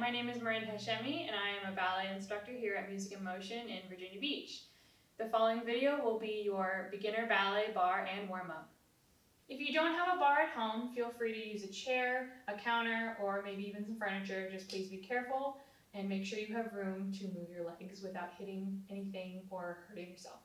my name is Miranda and I am a ballet instructor here at Music in Motion in Virginia Beach. The following video will be your beginner ballet bar and warm-up. If you don't have a bar at home, feel free to use a chair, a counter, or maybe even some furniture. Just please be careful and make sure you have room to move your legs without hitting anything or hurting yourself.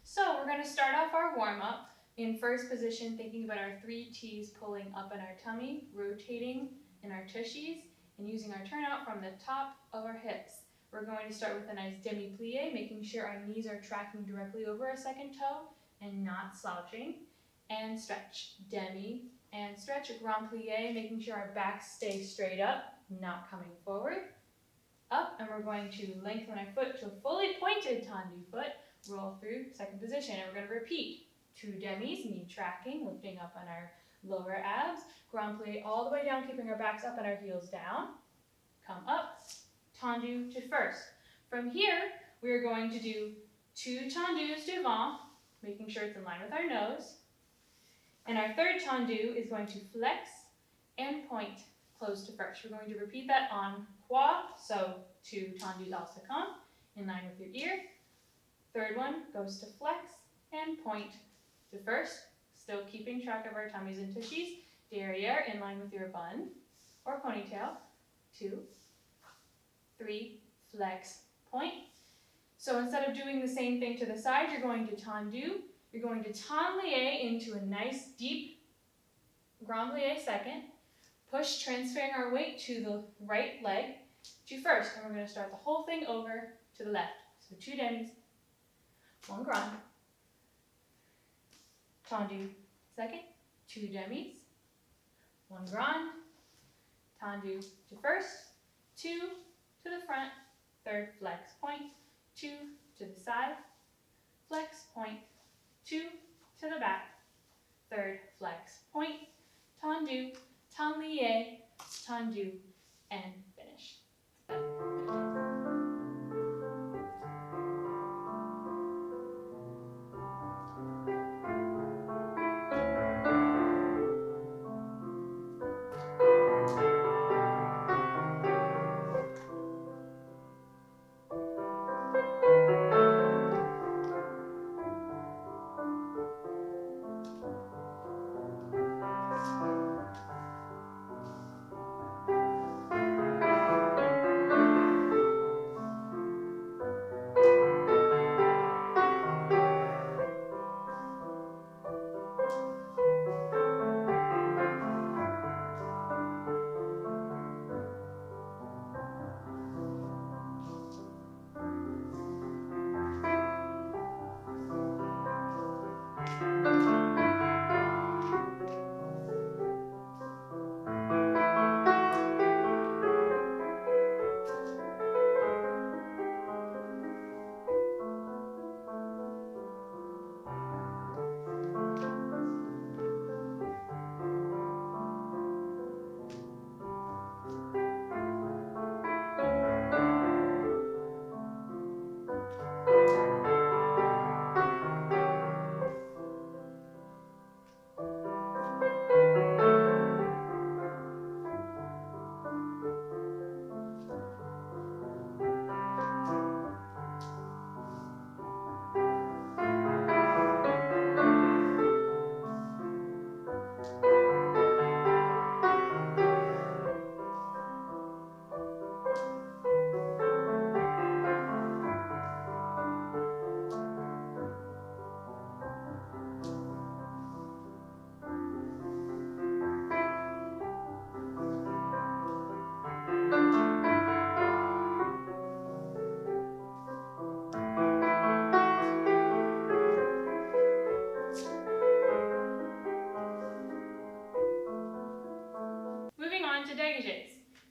So we're going to start off our warm-up in first position, thinking about our 3 T's pulling up in our tummy, rotating in our tushies, and using our turnout from the top of our hips. We're going to start with a nice demi-plie, making sure our knees are tracking directly over our second toe and not slouching. And stretch, demi, and stretch, a grand plie, making sure our backs stay straight up, not coming forward. Up, and we're going to lengthen our foot to a fully pointed tendu foot, roll through second position, and we're going to repeat 2 demis, knee tracking, lifting up on our lower abs, grand plie all the way down, keeping our backs up and our heels down. Come up, tendu to first. From here, we're going to do 2 tendus devant, making sure it's in line with our nose. And our third tendu is going to flex and point close to first. We're going to repeat that en croix, so 2 tendus al second, in line with your ear. Third one goes to flex and point to first, still keeping track of our tummies and tushies. Derriere, in line with your bun or ponytail. 2, 3, flex, point. So instead of doing the same thing to the side, you're going to tendu. You're going to tendu into a nice deep grand plie second. Push, transferring our weight to the right leg to first. And we're going to start the whole thing over to the left. So 2 demis, 1 grand. Tendu second, 2 demis, 1 grand. Tendu to first, 2 to the front, third flex point, 2 to the side, flex point, 2 to the back, third flex point, tendu, tendu, and finish.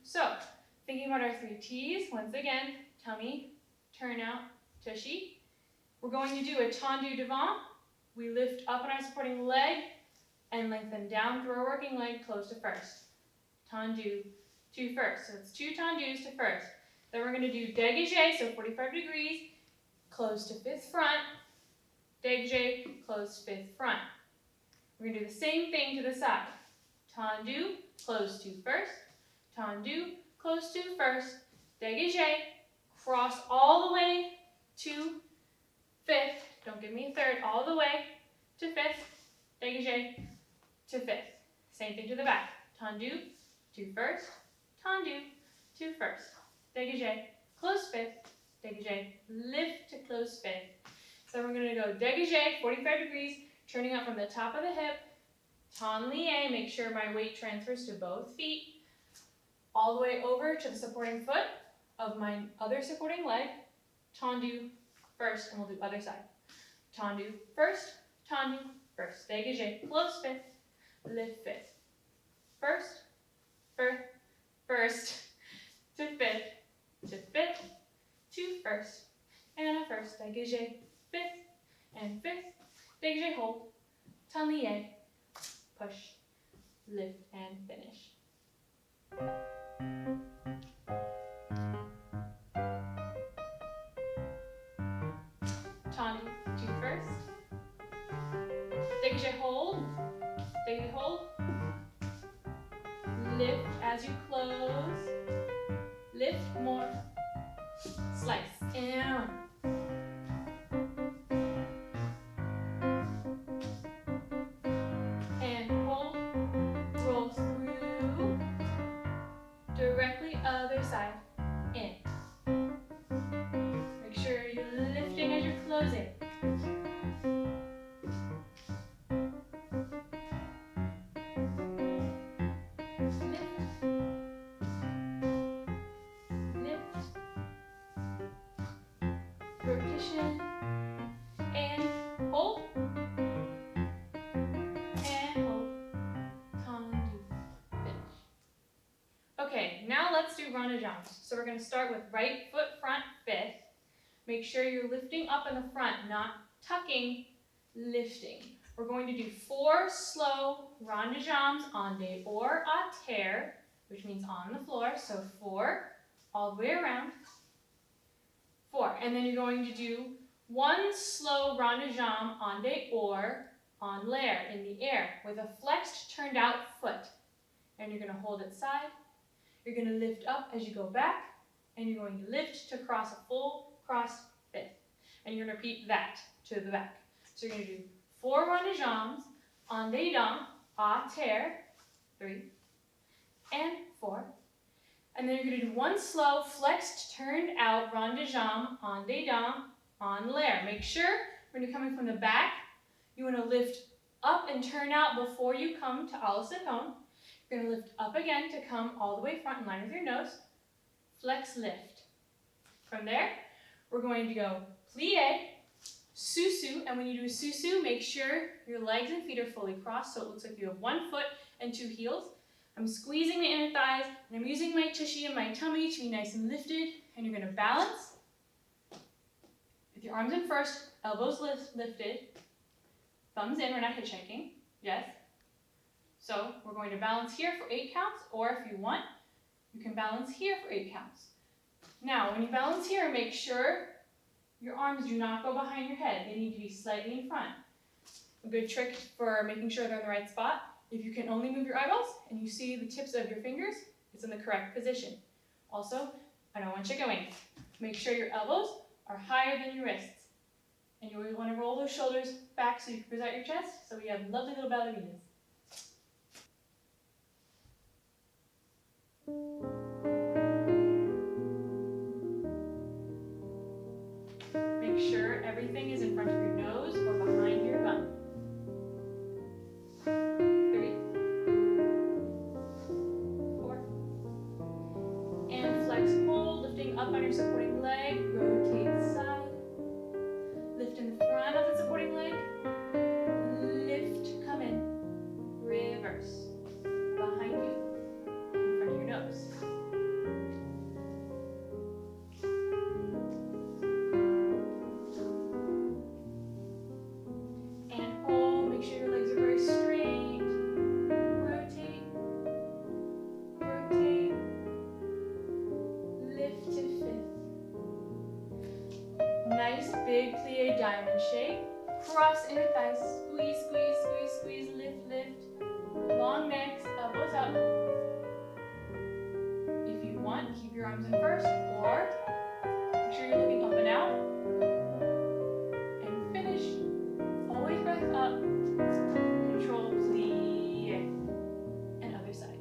So, thinking about our 3 T's, once again, tummy, turnout, tushy. We're going to do a tendu devant. We lift up on our supporting leg and lengthen down through our working leg close to first. Tendu to first. So it's 2 tendus to first. Then we're going to do dégagé, so 45 degrees, close to 5th front, dégagé, close to 5th front. We're going to do the same thing to the side. Tendu, close to first, tendu, close to first, dégagé, cross all the way to fifth, don't give me third, all the way to fifth, dégagé, to fifth. Same thing to the back, tendu, to first, tendu, to first, dégagé, close fifth, dégagé, lift to close fifth. So we're going to go dégagé, 45 degrees, turning up from the top of the hip, tend lié, make sure my weight transfers to both feet, all the way over to the supporting foot of my other supporting leg, tendu first, and we'll do other side. Tendu first, dégagé, close fifth, lift fifth. First, first, to fifth, to first, and a first, dégagé, fifth, and fifth, dégagé, hold, tend lié, push, lift, and finish. Tendu, to first, dégagé, hold, lift as you close, lift more, slice, and and hold, roll through, directly other side, in. Make sure you're lifting as you're closing. Rotation, and hold, tendu, finish. Okay, now let's do rond de jambes. So we're going to start with right foot front, fifth. Make sure you're lifting up in the front, not tucking, lifting. We're going to do 4 slow rond de jambes en deux or à terre, which means on the floor. So 4, all the way around. 4, and then you're going to do 1 slow rond de jambe en dehors, en l'air, in the air, with a flexed, turned out foot. And you're going to hold it side. You're going to lift up as you go back, and you're going to lift to cross a full cross fifth. And you're going to repeat that to the back. So you're going to do 4 rond de jambes en dedans, à terre, 3, and 4. And then you're going to do 1 slow, flexed, turned out rond de jambe en dedans, en l'air. Make sure when you're coming from the back, you want to lift up and turn out before you come to à la seconde. You're going to lift up again to come all the way front in line with your nose. Flex, lift. From there, we're going to go plié, sous-sus, and when you do sous-sus, make sure your legs and feet are fully crossed so it looks like you have 1 foot and 2 heels. I'm squeezing the inner thighs, and I'm using my tushy and my tummy to be nice and lifted, and you're going to balance with your arms in first, elbows lifted, thumbs in, we're not hitchhiking, yes. So we're going to balance here for 8 counts, or if you want, you can balance here for 8 counts. Now, when you balance here, make sure your arms do not go behind your head. They need to be slightly in front. A good trick for making sure they're in the right spot, if you can only move your eyeballs and you see the tips of your fingers, it's in the correct position. Also, I don't want chicken wings. Make sure your elbows are higher than your wrists. And you always want to roll those shoulders back so you can present your chest, so we have lovely little ballerinas. Make sure everything is in front of your nose or behind your bum. 3, 4, and flex, hold, lifting up on your supporting leg, rotate side, lift in the front of the supporting leg, lift, come in, reverse, behind you, in front of your nose. Nice big plie diamond shape. Cross inner thighs. Squeeze, squeeze, squeeze, squeeze. Lift, lift. Long necks. Elbows up. If you one, keep your arms in first, or make sure you're looking up and out. And finish. Always breath up. Control, plie. And other side.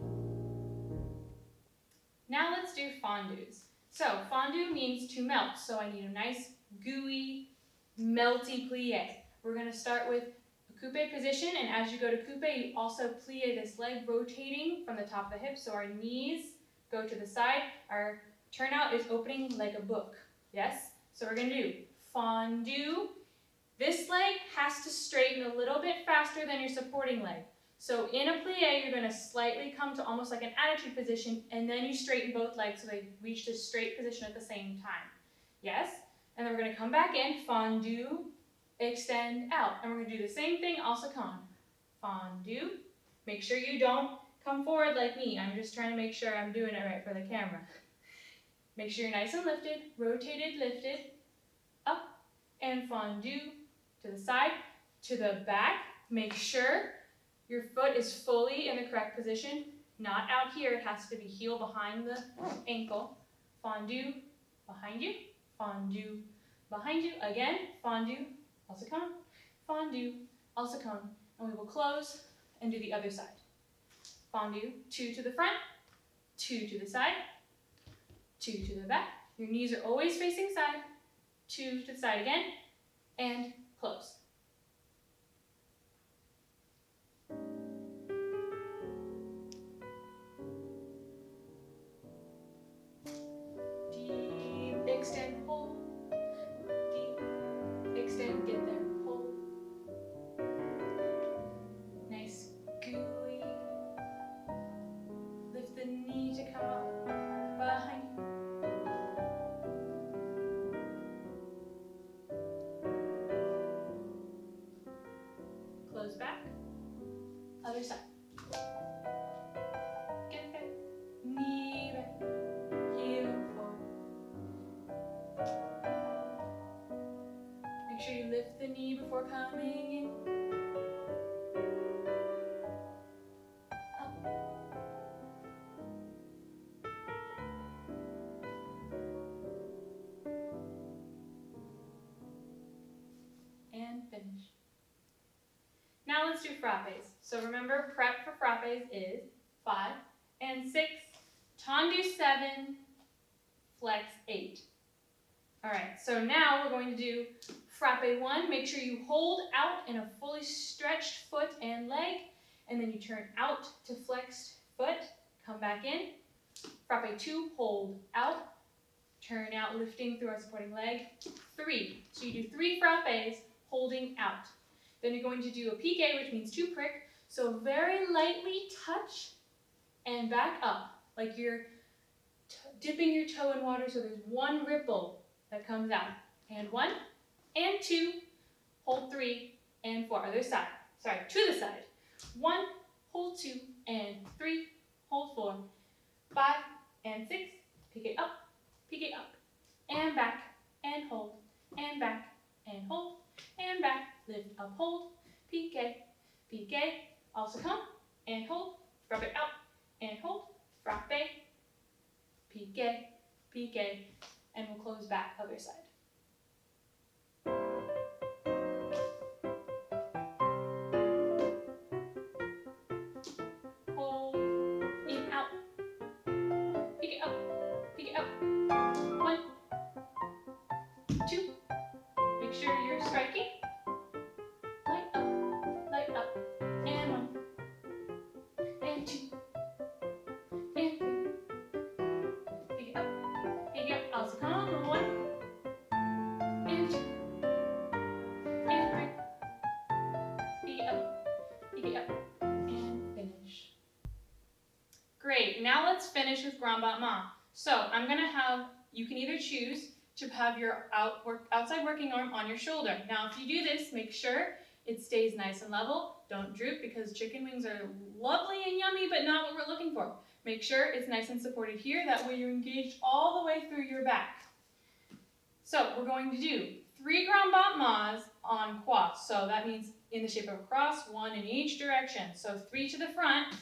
Now let's do fondues. So fondue means to melt, so I need a nice gooey, melty plie. We're going to start with a coupe position, and as you go to coupe, you also plie this leg, rotating from the top of the hip, so our knees go to the side. Our turnout is opening like a book, yes? So we're going to do fondue. This leg has to straighten a little bit faster than your supporting leg. So in a plie, you're going to slightly come to almost like an attitude position, and then you straighten both legs so they reach this straight position at the same time. Yes? And then we're going to come back in, fondue, extend out. And we're going to do the same thing, also come. Fondue. Make sure you don't come forward like me. I'm just trying to make sure I'm doing it right for the camera. Make sure you're nice and lifted, rotated, lifted, up, and fondue to the side, to the back. Make sure your foot is fully in the correct position, not out here. It has to be heel behind the ankle. Fondue, behind you, fondue, behind you. Again, fondue, also come, fondue, also come. And we will close and do the other side. Fondue, 2 to the front, 2 to the side, 2 to the back. Your knees are always facing side, 2 to the side again, and close. Deep extend, hold. Deep extend, get there, hold. Nice, gooey. Lift the knee to come up behind you. Close back. Other side. Get back. Knee back. Heel forward. Make sure you lift the knee before coming in. Up. And finish. Now let's do frappes. So remember, prep for frappes is 5 and 6, tendu 7, flex 8. All right, so now we're going to do frappe 1. Make sure you hold out in a fully stretched foot and leg, and then you turn out to flexed foot, come back in. Frappe 2, hold out, turn out, lifting through our supporting leg. 3, so you do 3 frappes, holding out. Then you're going to do a pique, which means to prick. So very lightly touch and back up, like you're dipping your toe in water, so there's one ripple that comes out. And 1, and 2, hold 3, and 4. Other side. Sorry, to the side. 1, hold 2, and 3, hold 4. 5 and 6, pick it up, and back, and hold, and back, and hold, and back. Lift up, hold, pique, also come, and hold, frappe it out, and hold, frappe, pique, and we'll close back, other side. Hold, in, out, pique it up, 1, 2, make sure you're striking. And 1, and 2, and 3. Pick it up, also come on, 1, and 2, and 3. Pick it up, and finish. Great, now let's finish with grand battement. So I'm gonna have, you can either choose to have your outside working arm on your shoulder. Now if you do this, make sure it stays nice and level. Don't droop, because chicken wings are lovely and yummy, but not what we're looking for. Make sure it's nice and supported here. That way you're engaged all the way through your back. So we're going to do 3 grand battements on croix. So that means in the shape of a cross, 1 in each direction. So 3 to the front,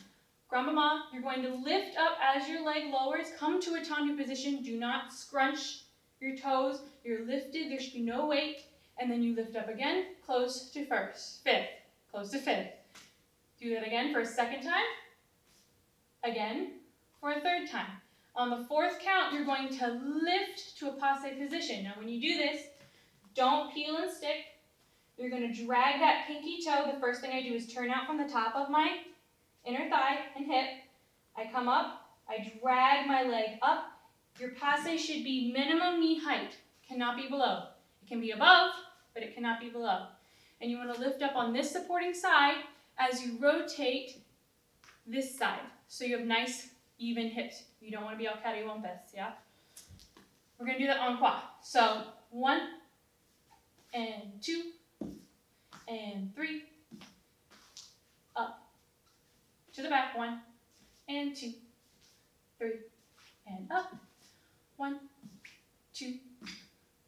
Grandmama, you're going to lift up as your leg lowers. Come to a tendu position. Do not scrunch your toes. You're lifted. There should be no weight. And then you lift up again. Close to first. Fifth. Close to fifth. Do that again for a second time. Again for a third time. On the fourth count, you're going to lift to a passe position. Now, when you do this, don't peel and stick. You're going to drag that pinky toe. The first thing I do is turn out from the top of my inner thigh and hip. I come up. I drag my leg up. Your passe should be minimum knee height. Cannot be below. It can be above, but it cannot be below. And you want to lift up on this supporting side as you rotate this side. So you have nice, even hips. You don't want to be all cattywampus, yeah? We're going to do that en croix. So 1, and 2, and 3, up, to the back, 1, and 2, 3, and up, 1, 2,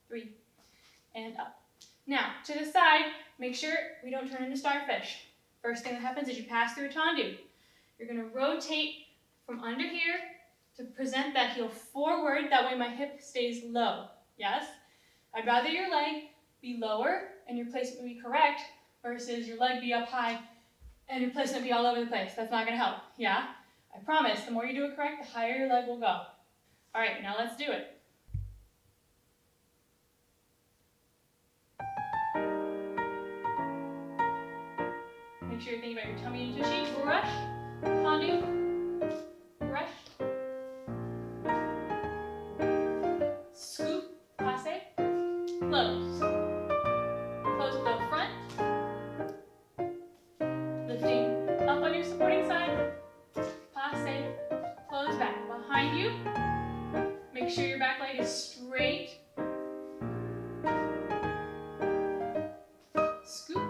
3, and up. Now, to the side, make sure we don't turn into starfish. First thing that happens is you pass through a tendu. You're going to rotate from under here to present that heel forward. That way my hip stays low. Yes? I'd rather your leg be lower and your placement be correct versus your leg be up high and your placement be all over the place. That's not going to help. Yeah? I promise, the more you do it correct, the higher your leg will go. All right, now let's do it. Make sure you're thinking about your tummy and tushy. Brush, tendu, brush, scoop, passe, close. Close with the front, lifting up on your supporting side, passe, close back. Behind you, make sure your back leg is straight. Scoop.